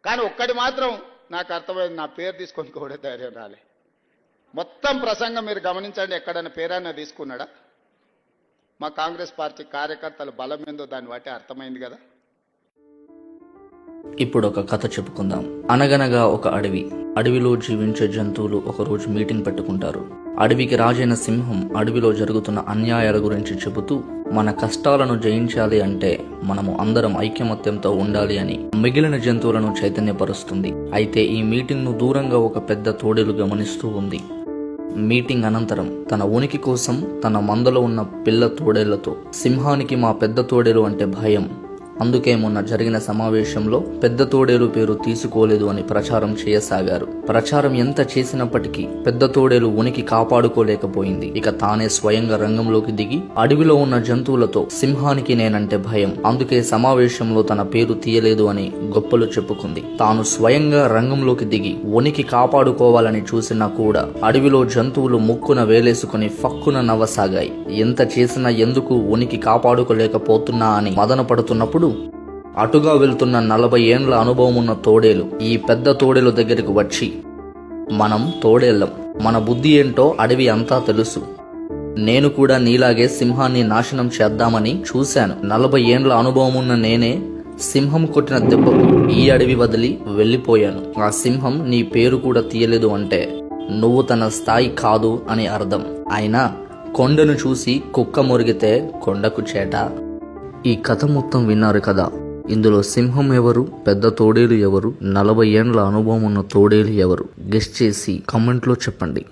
కానీ ఒక్కటి మాత్రం నాకు అర్థమైంది, నా పేరు తీసుకొని కూడా ధైర్యం రాలే. మొత్తం ప్రసంగం మీరు గమనించండి, ఎక్కడైనా పేరైనా తీసుకున్నాడా? మా కాంగ్రెస్ పార్టీ కార్యకర్తల బలం ఏందో దాన్ని బట్టి అర్థమైంది కదా. ఇప్పుడు ఒక కథ చెప్పుకుందాం. అనగనగా ఒక అడవిలో జీవించే జంతువులు ఒకరోజు మీటింగ్ పెట్టుకుంటారు. అడవికి రాజైన సింహం అడవిలో జరుగుతున్న అన్యాయాల గురించి చెబుతూ, మన కష్టాలను జయించాలి అంటే మనము అందరం ఐకమత్యంతో ఉండాలి అని మిగిలిన జంతువులను చైతన్యపరుస్తుంది. అయితే ఈ మీటింగ్ ను దూరంగా ఒక పెద్ద తోడేలు గమనిస్తూ ఉంది. మీటింగ్ అనంతరం తన ఉనికి కోసం తన మందలో ఉన్న పిల్ల తోడేళ్లతో, సింహానికి మా పెద్ద తోడేలు అంటే భయం, అందుకే మొన్న జరిగిన సమావేశంలో పెద్ద తోడేలు పేరు తీసుకోలేదు అని ప్రచారం చేయసాగారు. ప్రచారం ఎంత చేసినప్పటికీ పెద్ద తోడేలు ఉనికి కాపాడుకోలేకపోయింది. ఇక తానే స్వయంగా రంగంలోకి దిగి అడవిలో ఉన్న జంతువులతో, సింహానికి నేనంటే భయం, అందుకే సమావేశంలో తన పేరు తీయలేదు అని గొప్పలు చెప్పుకుంది. తాను స్వయంగా రంగంలోకి దిగి ఉనికి కాపాడుకోవాలని చూసినా కూడా అడవిలో జంతువులు ముక్కున వేలేసుకుని ఫక్కున నవ్వసాగాయి. ఎంత చేసినా ఎందుకు ఉనికి కాపాడుకోలేకపోతున్నా అని మదన పడుతున్నప్పుడు అటుగా వెళ్తున్న 40 ఏండ్ల అనుభవం ఉన్న తోడేలు ఈ పెద్ద తోడేలు దగ్గరికి వచ్చి, మనం తోడేళ్ళం, మన బుద్ధి ఏంటో అడవి అంతా తెలుసు, నేను కూడా నీలాగే సింహాన్ని నాశనం చేద్దామని చూశాను. 40 ఏండ్ల అనుభవం ఉన్న నేనే సింహం కొట్టిన దెబ్బకు ఈ అడవి వదిలి వెళ్ళిపోయాను. ఆ సింహం నీ పేరు కూడా తీయలేదు అంటే నువ్వు తన స్థాయి కాదు అని అర్థం. అయినా కొండను చూసి కుక్క మురిగితే కొండకు చేట. ఈ కథ మొత్తం విన్నారు కదా. ఇందులో సింహం ఎవరు, పెద్ద తోడేలు ఎవరు, 40 ఏండ్ల అనుభవం ఉన్న తోడేలు ఎవరు? గెస్ చేసి కామెంట్లో చెప్పండి.